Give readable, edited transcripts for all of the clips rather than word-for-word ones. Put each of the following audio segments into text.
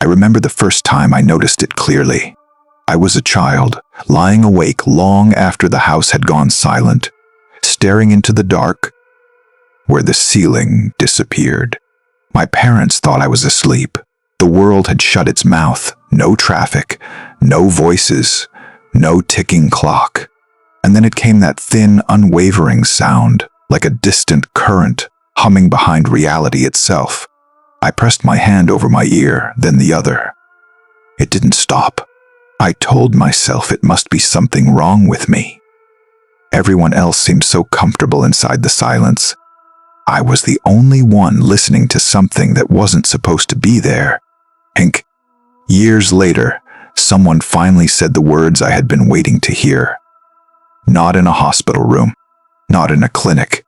I remember the first time I noticed it clearly. I was a child, lying awake long after the house had gone silent, staring into the dark where the ceiling disappeared. My parents thought I was asleep. The world had shut its mouth. No traffic, no voices, no ticking clock. And then it came that thin, unwavering sound, like a distant current humming behind reality itself. I pressed my hand over my ear, then the other. It didn't stop. I told myself it must be something wrong with me. Everyone else seemed so comfortable inside the silence. I was the only one listening to something that wasn't supposed to be there. Hank. Years later, someone finally said the words I had been waiting to hear. Not in a hospital room, not in a clinic,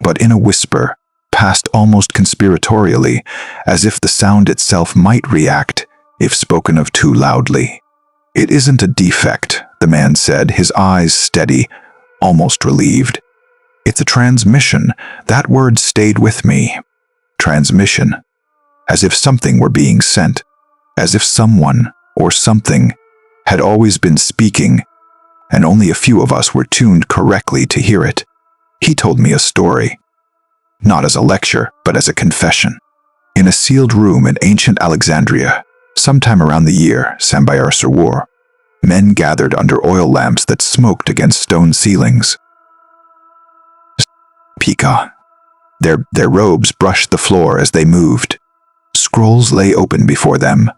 but in a whisper, passed almost conspiratorially, as if the sound itself might react if spoken of too loudly. "It isn't a defect," the man said, his eyes steady, almost relieved. "It's a transmission." That word stayed with me. Transmission. As if something were being sent. As if someone, or something, had always been speaking, and only a few of us were tuned correctly to hear it. He told me a story. Not as a lecture, but as a confession. In a sealed room in ancient Alexandria, sometime around the year Sambayar-Surwar, men gathered under oil lamps that smoked against stone ceilings. Pika. Their robes brushed the floor as they moved. Scrolls lay open before them,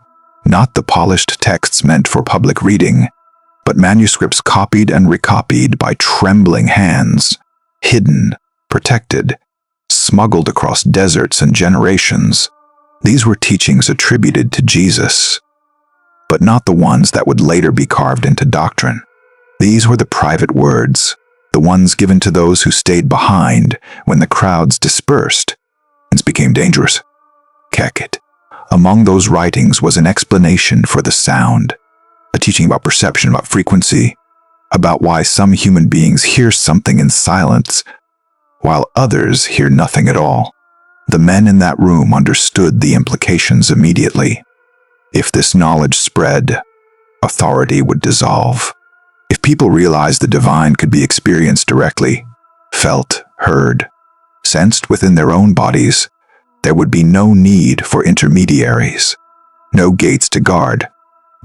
not the polished texts meant for public reading, but manuscripts copied and recopied by trembling hands, hidden, protected, smuggled across deserts and generations. These were teachings attributed to Jesus, but not the ones that would later be carved into doctrine. These were the private words, the ones given to those who stayed behind when the crowds dispersed and became dangerous. Kekit. Among those writings was an explanation for the sound, a teaching about perception, about frequency, about why some human beings hear something in silence, while others hear nothing at all. The men in that room understood the implications immediately. If this knowledge spread, authority would dissolve. If people realized the divine could be experienced directly, felt, heard, sensed within their own bodies, there would be no need for intermediaries, no gates to guard,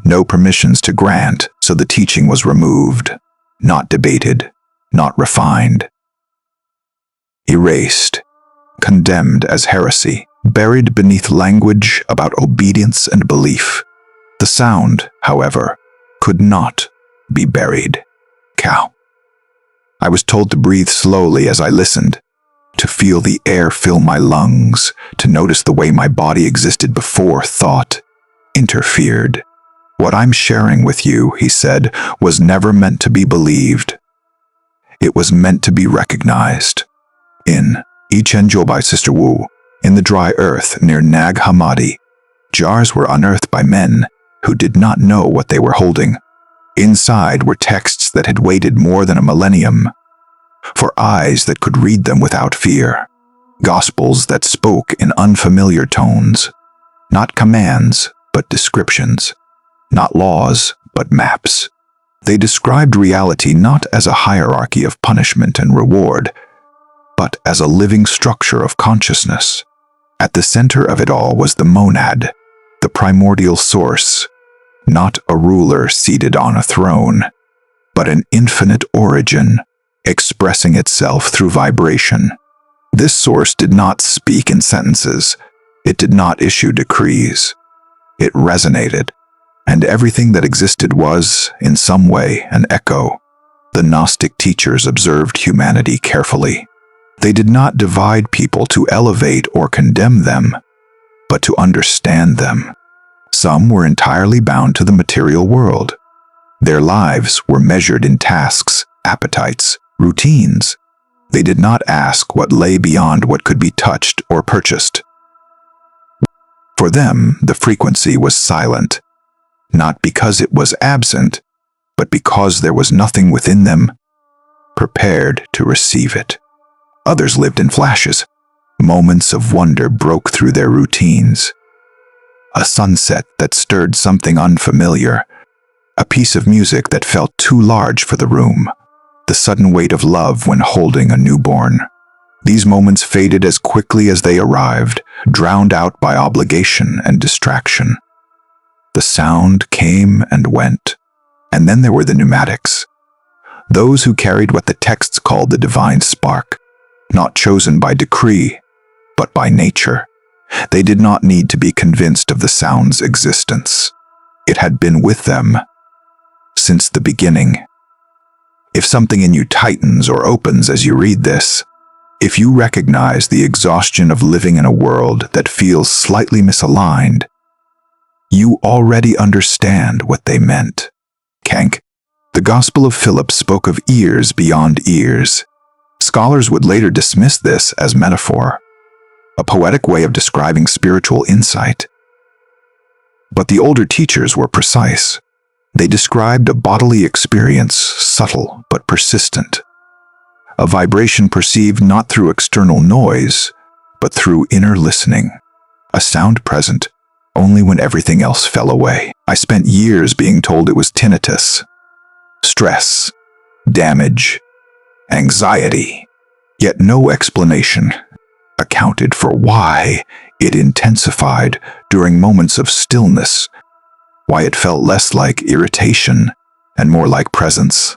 no permissions to grant, so the teaching was removed, not debated, not refined. Erased, condemned as heresy, buried beneath language about obedience and belief. The sound, however, could not be buried. Cow. I was told to breathe slowly as I listened, to feel the air fill my lungs, to notice the way my body existed before thought interfered. "What I'm sharing with you," he said, "was never meant to be believed. It was meant to be recognized." In Ichenjo by Sister Wu, in the dry earth near Nag Hammadi, jars were unearthed by men who did not know what they were holding. Inside were texts that had waited more than a millennium, for eyes that could read them without fear. Gospels that spoke in unfamiliar tones. Not commands, but descriptions. Not laws, but maps. They described reality not as a hierarchy of punishment and reward, but as a living structure of consciousness. At the center of it all was the monad, the primordial source, not a ruler seated on a throne, but an infinite origin, expressing itself through vibration. This source did not speak in sentences. It did not issue decrees. It resonated, and everything that existed was, in some way, an echo. The Gnostic teachers observed humanity carefully. They did not divide people to elevate or condemn them, but to understand them. Some were entirely bound to the material world. Their lives were measured in tasks, appetites, routines. They did not ask what lay beyond what could be touched or purchased. For them, the frequency was silent, not because it was absent, but because there was nothing within them prepared to receive it. Others lived in flashes. Moments of wonder broke through their routines. a sunset that stirred something unfamiliar, a piece of music that felt too large for the room, the sudden weight of love when holding a newborn. These moments faded as quickly as they arrived, drowned out by obligation and distraction. The sound came and went, and then there were the pneumatics, those who carried what the texts called the divine spark, not chosen by decree, but by nature. They did not need to be convinced of the sound's existence. It had been with them since the beginning. If something in you tightens or opens as you read this, if you recognize the exhaustion of living in a world that feels slightly misaligned, you already understand what they meant. Kank. The Gospel of Philip spoke of ears beyond ears. Scholars would later dismiss this as metaphor, a poetic way of describing spiritual insight. But the older teachers were precise. They described a bodily experience, subtle but persistent, a vibration perceived not through external noise, but through inner listening, a sound present only when everything else fell away. I spent years being told it was tinnitus, stress, damage, anxiety, yet no explanation accounted for why it intensified during moments of stillness, why it felt less like irritation and more like presence,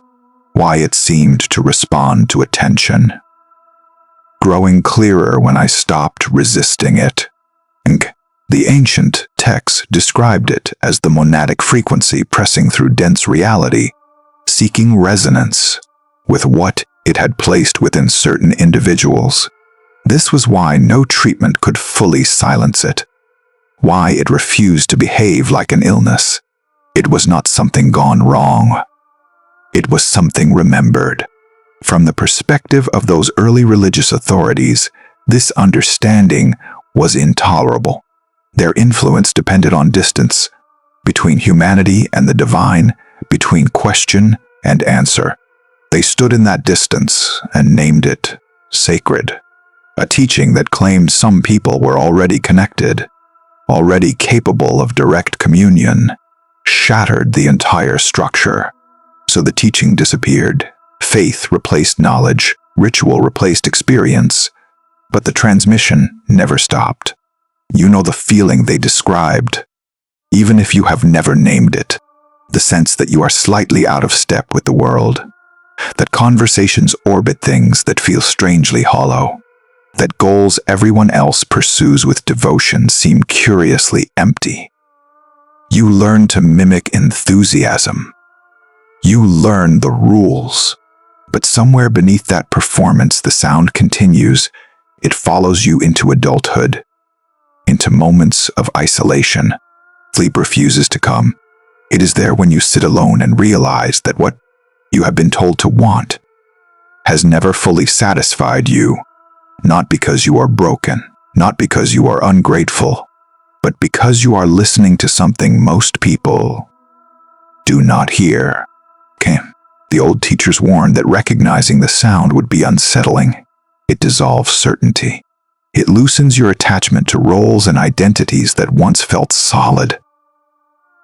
why it seemed to respond to attention, growing clearer when I stopped resisting it. The ancient texts described it as the monadic frequency pressing through dense reality, seeking resonance with what it had placed within certain individuals. This was why no treatment could fully silence it, why it refused to behave like an illness. It was not something gone wrong. It was something remembered. From the perspective of those early religious authorities, this understanding was intolerable. Their influence depended on distance, between humanity and the divine, between question and answer. They stood in that distance and named it sacred, a teaching that claimed some people were already connected, already capable of direct communion, shattered the entire structure. So the teaching disappeared. Faith replaced knowledge, ritual replaced experience, but the transmission never stopped. You know the feeling they described, even if you have never named it, the sense that you are slightly out of step with the world, that conversations orbit things that feel strangely hollow, that goals everyone else pursues with devotion seem curiously empty. You learn to mimic enthusiasm. You learn the rules, but somewhere beneath that performance the sound continues. It follows you into adulthood, into moments of isolation. Sleep refuses to come. It is there when you sit alone and realize that what you have been told to want has never fully satisfied you, not because you are broken, not because you are ungrateful, but because you are listening to something most people do not hear. The old teachers warned that recognizing the sound would be unsettling. It dissolves certainty. It loosens your attachment to roles and identities that once felt solid.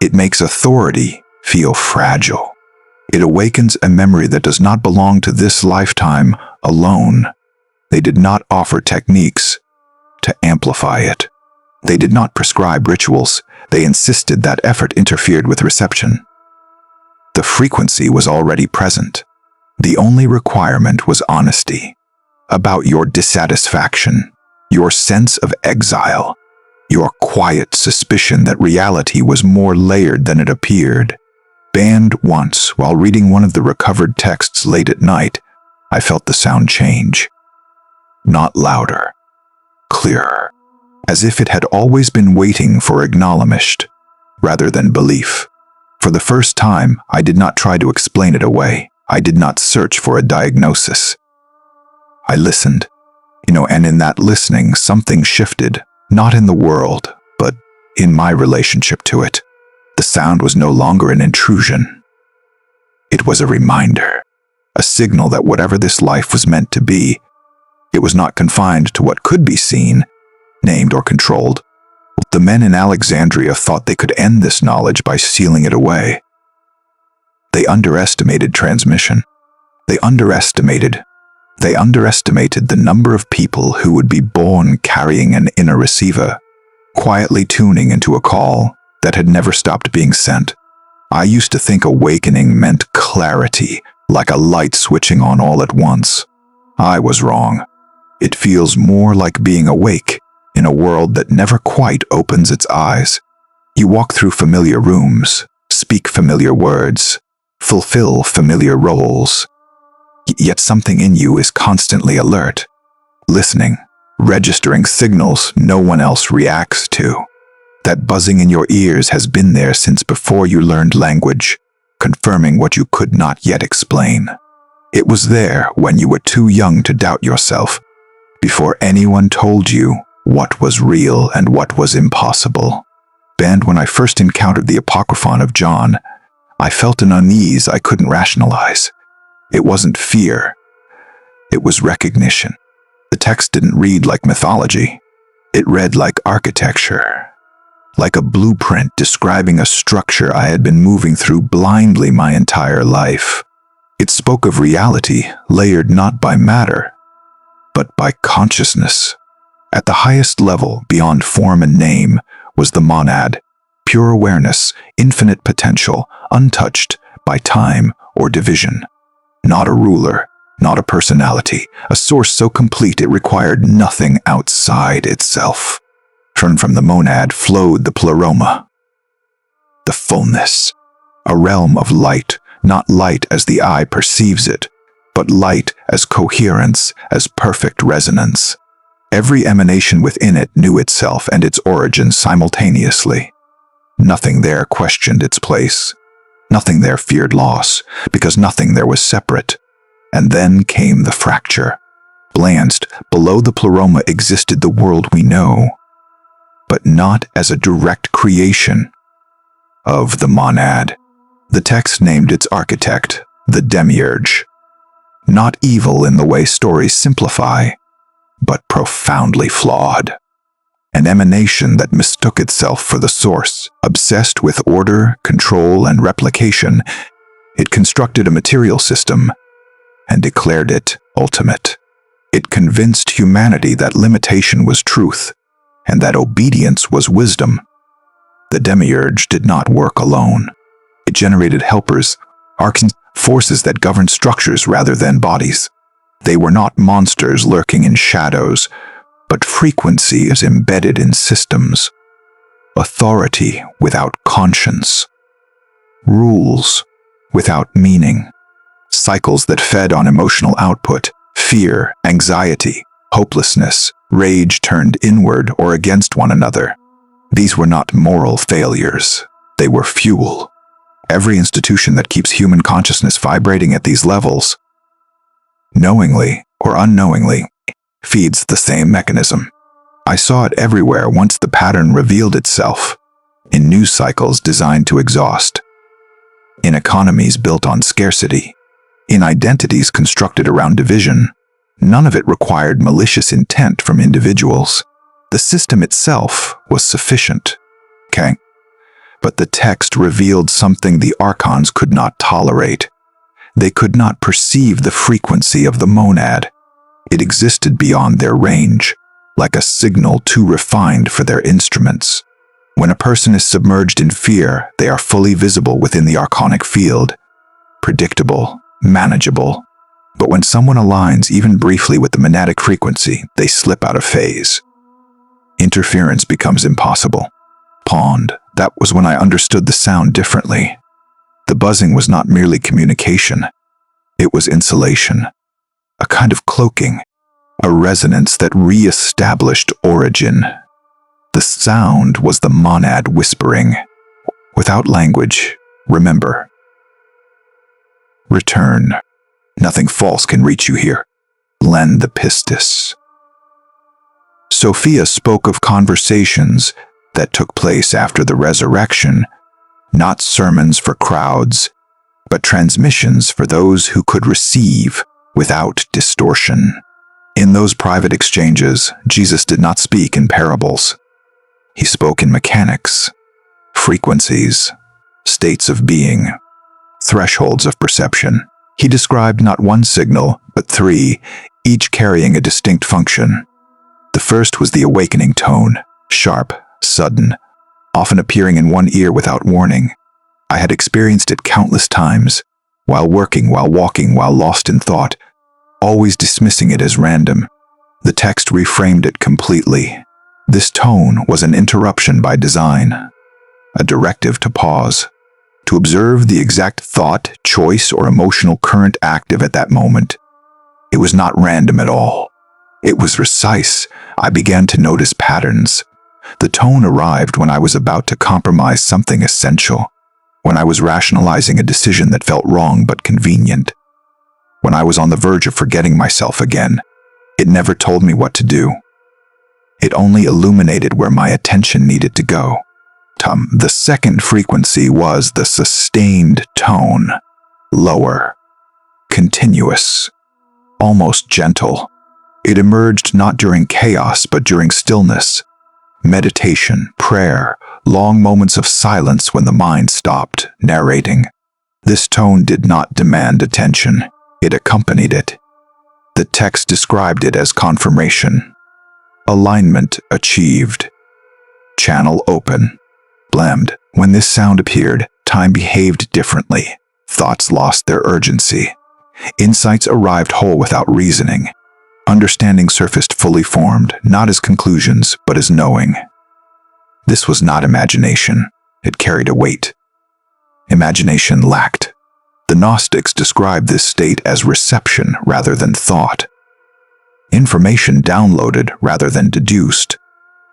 It makes authority feel fragile. It awakens a memory that does not belong to this lifetime alone. They did not offer techniques to amplify it. They did not prescribe rituals. They insisted that effort interfered with reception. The frequency was already present. The only requirement was honesty about your dissatisfaction, your sense of exile, your quiet suspicion that reality was more layered than it appeared. Banned once, while reading one of the recovered texts late at night, I felt the sound change. Not louder, clearer, as if it had always been waiting for acknowledgement rather than belief. For the first time, I did not try to explain it away. I did not search for a diagnosis. I listened, and in that listening, something shifted, not in the world, but in my relationship to it. The sound was no longer an intrusion. It was a reminder, a signal that whatever this life was meant to be, it was not confined to what could be seen, named, or controlled. The men in Alexandria thought they could end this knowledge by sealing it away. They underestimated transmission. They underestimated the number of people who would be born carrying an inner receiver, quietly tuning into a call that had never stopped being sent. I used to think awakening meant clarity, like a light switching on all at once. I was wrong. It feels more like being awake in a world that never quite opens its eyes. You walk through familiar rooms, speak familiar words, fulfill familiar roles. Yet something in you is constantly alert, listening, registering signals no one else reacts to. That buzzing in your ears has been there since before you learned language, confirming what you could not yet explain. It was there when you were too young to doubt yourself, before anyone told you what was real and what was impossible. And when I first encountered the Apocryphon of John, I felt an unease I couldn't rationalize. It wasn't fear. It was recognition. The text didn't read like mythology. It read like architecture, like a blueprint describing a structure I had been moving through blindly my entire life. It spoke of reality layered not by matter, but by consciousness. At the highest level, beyond form and name, was the monad, pure awareness, infinite potential, untouched by time or division. Not a ruler, not a personality, a source so complete it required nothing outside itself. From the monad flowed the pleroma, the fullness, a realm of light, not light as the eye perceives it, but light as coherence, as perfect resonance. Every emanation within it knew itself and its origin simultaneously. Nothing there questioned its place. Nothing there feared loss, because nothing there was separate. And then came the fracture. Blanched, below the pleroma existed the world we know, but not as a direct creation of the monad. The text named its architect the demiurge. Not evil in the way stories simplify, but profoundly flawed. An emanation that mistook itself for the source. Obsessed with order, control, and replication, it constructed a material system and declared it ultimate. It convinced humanity that limitation was truth and that obedience was wisdom. The demiurge did not work alone. It generated helpers, forces that governed structures rather than bodies. They were not monsters lurking in shadows, but frequencies embedded in systems. Authority without conscience. Rules without meaning. Cycles that fed on emotional output, fear, anxiety, hopelessness, rage turned inward or against one another. These were not moral failures. They were fuel. Every institution that keeps human consciousness vibrating at these levels, knowingly or unknowingly, feeds the same mechanism. I saw it everywhere once the pattern revealed itself, in news cycles designed to exhaust, in economies built on scarcity, in identities constructed around division. None of it required malicious intent from individuals. The system itself was sufficient. But the text revealed something the archons could not tolerate. They could not perceive the frequency of the monad. It existed beyond their range, like a signal too refined for their instruments. When a person is submerged in fear, they are fully visible within the archonic field, predictable, manageable. But when someone aligns even briefly with the monadic frequency, they slip out of phase. Interference becomes impossible. Pond. That was when I understood the sound differently. The buzzing was not merely communication. It was insulation, a kind of cloaking, a resonance that re-established origin. The sound was the monad whispering, without language, remember. Return. Nothing false can reach you here. Lend the pistis. Sophia spoke of conversations that took place after the resurrection, not sermons for crowds, but transmissions for those who could receive without distortion. In those private exchanges, Jesus did not speak in parables. He spoke in mechanics, frequencies, states of being, thresholds of perception. He described not one signal, but three, each carrying a distinct function. The first was the awakening tone, sharp, sudden, often appearing in one ear without warning. I had experienced it countless times, while working, while walking, while lost in thought, always dismissing it as random. The text reframed it completely. This tone was an interruption by design, a directive to pause, to observe the exact thought, choice, or emotional current active at that moment. It was not random at all. It was precise. I began to notice patterns. The tone arrived when I was about to compromise something essential, when I was rationalizing a decision that felt wrong but convenient, when I was on the verge of forgetting myself again. It never told me what to do. It only illuminated where my attention needed to go. The second frequency was the sustained tone, lower, continuous, almost gentle. It emerged not during chaos, but during stillness, meditation, prayer, long moments of silence when the mind stopped narrating. This tone did not demand attention. It accompanied it. The text described it as confirmation. Alignment achieved. Channel open. Blamed. When this sound appeared, time behaved differently. Thoughts lost their urgency. Insights arrived whole without reasoning. Understanding surfaced fully formed, not as conclusions, but as knowing. This was not imagination. It carried a weight. Imagination lacked. The Gnostics described this state as reception rather than thought. Information downloaded rather than deduced.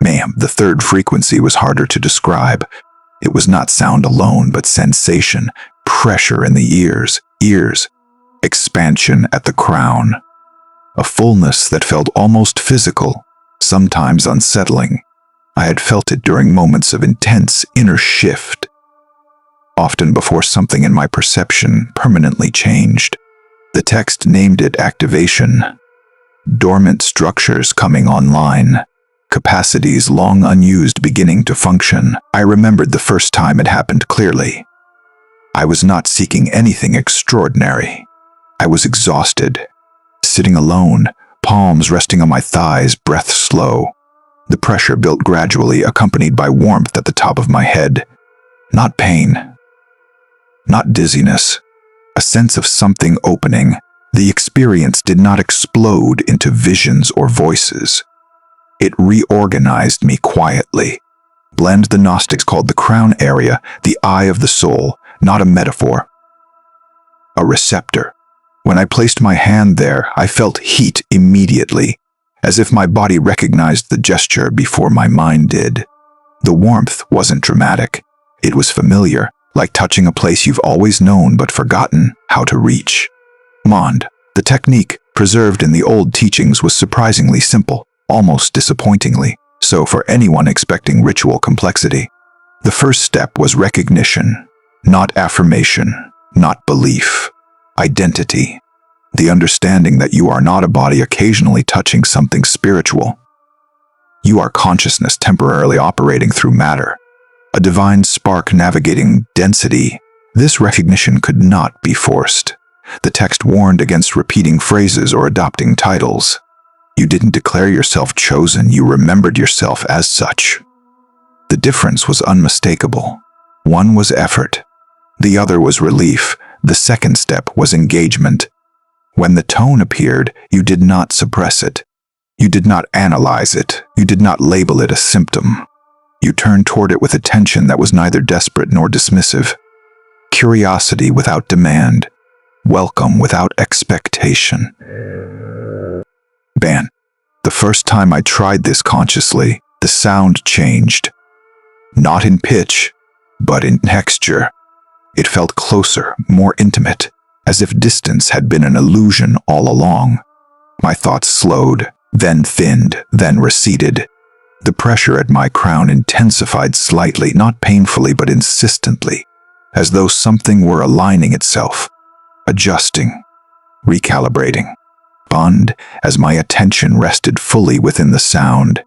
The third frequency was harder to describe. It was not sound alone, but sensation, pressure in the ears, expansion at the crown. A fullness that felt almost physical, sometimes unsettling. I had felt it during moments of intense inner shift, often before something in my perception permanently changed. The text named it activation. Dormant structures coming online. Capacities long unused beginning to function. I remembered the first time it happened clearly. I was not seeking anything extraordinary. I was exhausted, sitting alone, palms resting on my thighs, breath slow. The pressure built gradually, accompanied by warmth at the top of my head. Not pain, not dizziness, a sense of something opening. The experience did not explode into visions or voices. It reorganized me quietly. Blend the Gnostics called the crown area, the eye of the soul, not a metaphor. A receptor. When I placed my hand there, I felt heat immediately, as if my body recognized the gesture before my mind did. The warmth wasn't dramatic. It was familiar, like touching a place you've always known but forgotten how to reach. The technique preserved in the old teachings was surprisingly simple, almost disappointingly so for anyone expecting ritual complexity. The first step was recognition, not affirmation, not belief. Identity. The understanding that you are not a body occasionally touching something spiritual. You are consciousness temporarily operating through matter, a divine spark navigating density. This recognition could not be forced. The text warned against repeating phrases or adopting titles. You didn't declare yourself chosen, you remembered yourself as such. The difference was unmistakable. One was effort, the other was relief. The second step was engagement. When the tone appeared, you did not suppress it. You did not analyze it. You did not label it a symptom. You turned toward it with attention that was neither desperate nor dismissive. Curiosity without demand. Welcome without expectation. The first time I tried this consciously, the sound changed. Not in pitch, but in texture. It felt closer, more intimate, as if distance had been an illusion all along. My thoughts slowed, then thinned, then receded. The pressure at my crown intensified slightly, not painfully but insistently, as though something were aligning itself, adjusting, recalibrating. As my attention rested fully within the sound.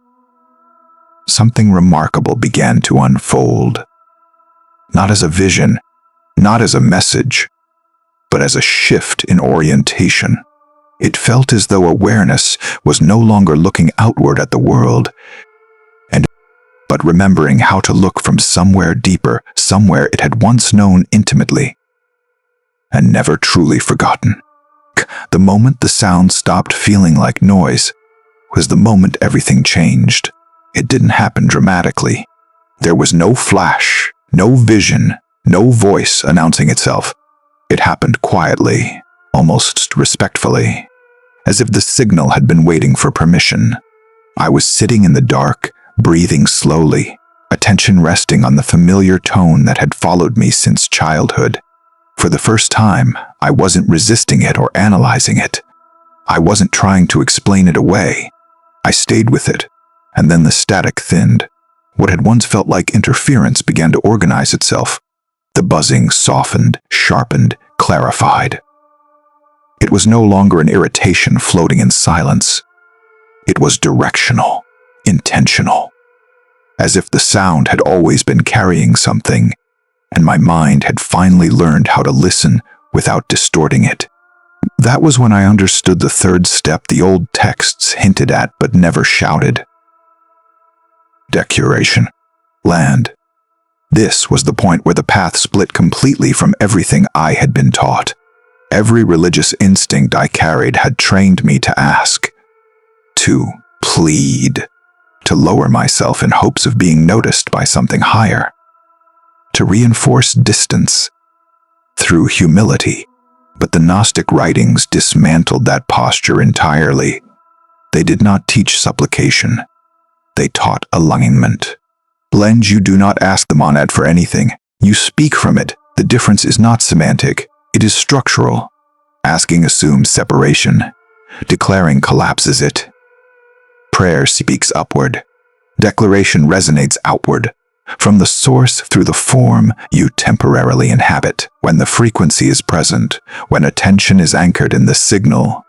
something remarkable began to unfold. Not as a vision, not as a message, but as a shift in orientation. It felt as though awareness was no longer looking outward at the world, but remembering how to look from somewhere deeper, somewhere it had once known intimately, and never truly forgotten. The moment the sound stopped feeling like noise was the moment everything changed. It didn't happen dramatically. There was no flash, no vision, no voice announcing itself. It happened quietly, almost respectfully, as if the signal had been waiting for permission. I was sitting in the dark, breathing slowly, attention resting on the familiar tone that had followed me since childhood. For the first time, I wasn't resisting it or analyzing it. I wasn't trying to explain it away. I stayed with it, and then the static thinned. What had once felt like interference began to organize itself. The buzzing softened, sharpened, clarified. It was no longer an irritation floating in silence. It was directional, intentional, as if the sound had always been carrying something, and my mind had finally learned how to listen without distorting it. That was when I understood the third step the old texts hinted at but never shouted. Decuration. Land. This was the point where the path split completely from everything I had been taught. Every religious instinct I carried had trained me to ask, to plead, to lower myself in hopes of being noticed by something higher, to reinforce distance through humility. But the Gnostic writings dismantled that posture entirely. They did not teach supplication. They taught alignment. Lend, you do not ask the monad for anything. You speak from it. The difference is not semantic. It is structural. Asking assumes separation. Declaring collapses it. Prayer speaks upward. Declaration resonates outward. From the source through the form you temporarily inhabit. When the frequency is present, when attention is anchored in the signal,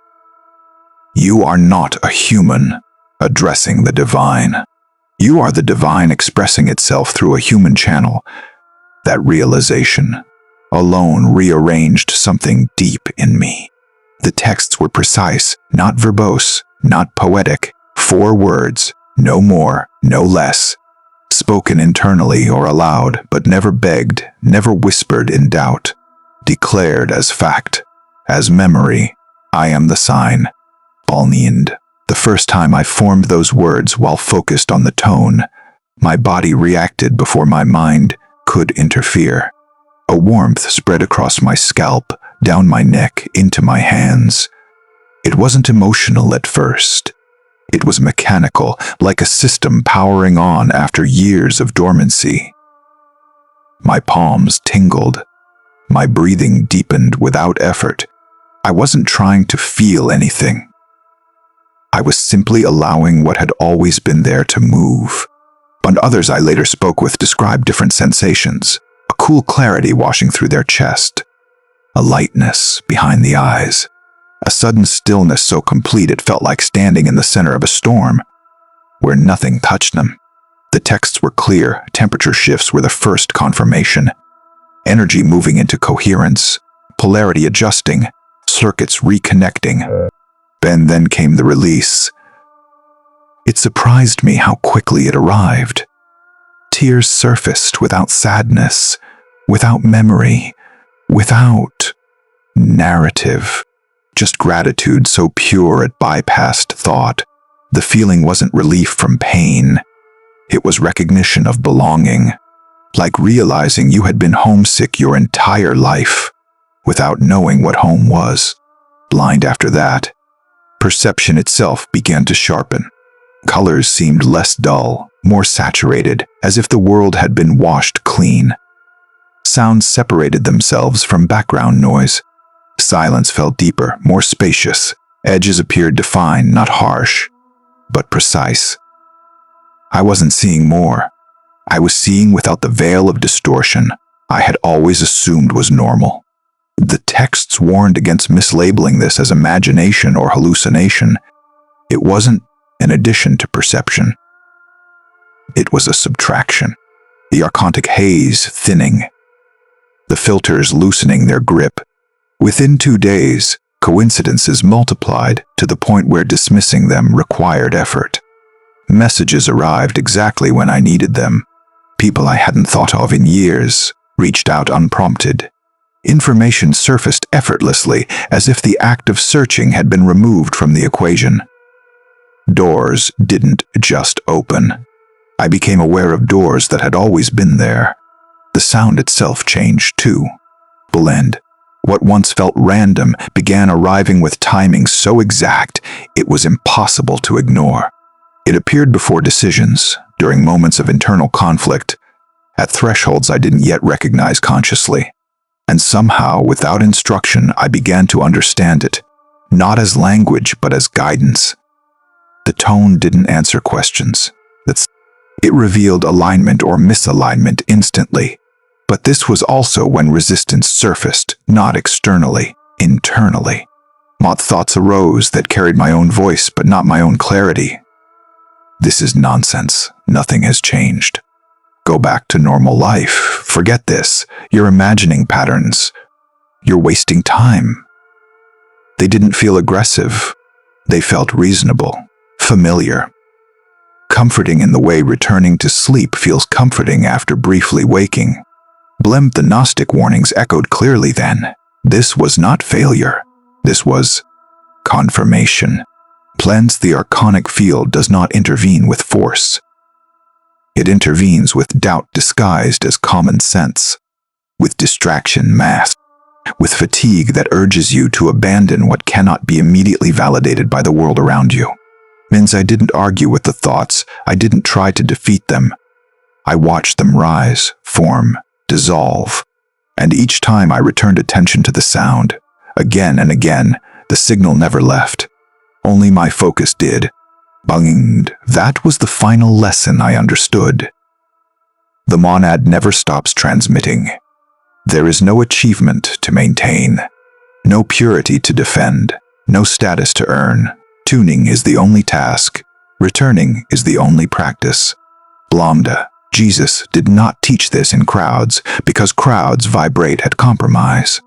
you are not a human addressing the divine. You are the divine expressing itself through a human channel. That realization alone rearranged something deep in me. The texts were precise, not verbose, not poetic. 4 words, no more, no less. Spoken internally or aloud, but never begged, never whispered in doubt. Declared as fact, as memory. I am the sign. Balnind. The first time I formed those words while focused on the tone, my body reacted before my mind could interfere. A warmth spread across my scalp, down my neck, into my hands. It wasn't emotional at first. It was mechanical, like a system powering on after years of dormancy. My palms tingled. My breathing deepened without effort. I wasn't trying to feel anything. I was simply allowing what had always been there to move. But others I later spoke with described different sensations. A cool clarity washing through their chest. A lightness behind the eyes. A sudden stillness so complete it felt like standing in the center of a storm, where nothing touched them. The texts were clear, temperature shifts were the first confirmation. Energy moving into coherence, polarity adjusting, circuits reconnecting. Then came the release. It surprised me how quickly it arrived. Tears surfaced without sadness, without memory, without narrative. Just gratitude so pure it bypassed thought. The feeling wasn't relief from pain. It was recognition of belonging, like realizing you had been homesick your entire life without knowing what home was. Blind after that, perception itself began to sharpen. Colors seemed less dull, more saturated, as if the world had been washed clean. Sounds separated themselves from background noise. Silence felt deeper, more spacious. Edges appeared defined, not harsh, but precise. I wasn't seeing more. I was seeing without the veil of distortion I had always assumed was normal. The texts warned against mislabeling this as imagination or hallucination. It wasn't an addition to perception. It was a subtraction. The archontic haze thinning, the filters loosening their grip. Within 2 days, coincidences multiplied to the point where dismissing them required effort. Messages arrived exactly when I needed them. People I hadn't thought of in years reached out unprompted. Information surfaced effortlessly, as if the act of searching had been removed from the equation. Doors didn't just open. I became aware of doors that had always been there. The sound itself changed too. Blend. What once felt random began arriving with timing so exact it was impossible to ignore. It appeared before decisions, during moments of internal conflict, at thresholds I didn't yet recognize consciously. And somehow, without instruction, I began to understand it, not as language but as guidance. The tone didn't answer questions. It revealed alignment or misalignment instantly. But this was also when resistance surfaced, not externally, internally. Thoughts arose that carried my own voice but not my own clarity. This is nonsense. Nothing has changed. Go back to normal life. Forget this. You're imagining patterns. You're wasting time. They didn't feel aggressive. They felt reasonable, familiar. Comforting in the way returning to sleep feels comforting after briefly waking. The Gnostic warnings echoed clearly then. This was not failure. This was confirmation. The archonic field does not intervene with force. It intervenes with doubt disguised as common sense, with distraction masked, with fatigue that urges you to abandon what cannot be immediately validated by the world around you. I didn't argue with the thoughts. I didn't try to defeat them. I watched them rise, form, dissolve, and each time I returned attention to the sound. Again and again, the signal never left. Only my focus did. Bunged. That was the final lesson I understood. The monad never stops transmitting. There is no achievement to maintain, no purity to defend, no status to earn. Tuning is the only task. Returning is the only practice. Jesus did not teach this in crowds because crowds vibrate at compromise.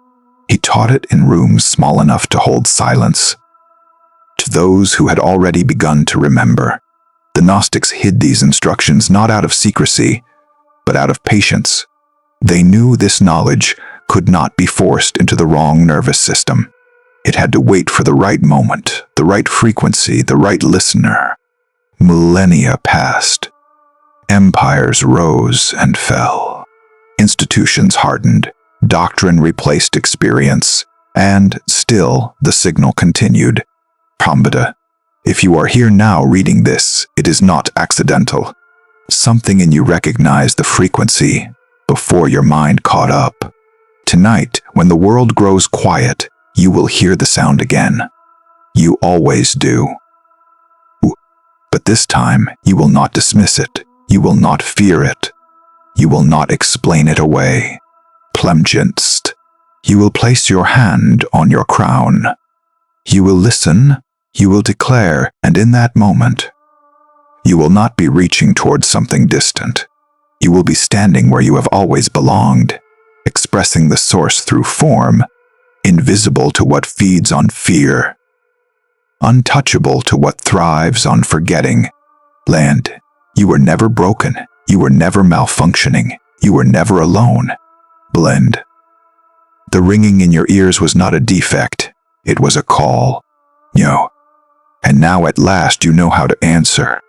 He taught it in rooms small enough to hold silence. To those who had already begun to remember, the Gnostics hid these instructions not out of secrecy, but out of patience. They knew this knowledge could not be forced into the wrong nervous system. It had to wait for the right moment, the right frequency, the right listener. Millennia passed. Empires rose and fell. Institutions hardened. Doctrine replaced experience. And still, the signal continued. If you are here now reading this, it is not accidental. Something in you recognized the frequency before your mind caught up. Tonight, when the world grows quiet, you will hear the sound again. You always do. But this time, you will not dismiss it. You will not fear it. You will not explain it away. Plemgenst. You will place your hand on your crown. You will listen. You will declare, and in that moment, you will not be reaching towards something distant. You will be standing where you have always belonged, expressing the source through form, invisible to what feeds on fear, untouchable to what thrives on forgetting. You were never broken. You were never malfunctioning. You were never alone. The ringing in your ears was not a defect. It was a call. And now at last you know how to answer.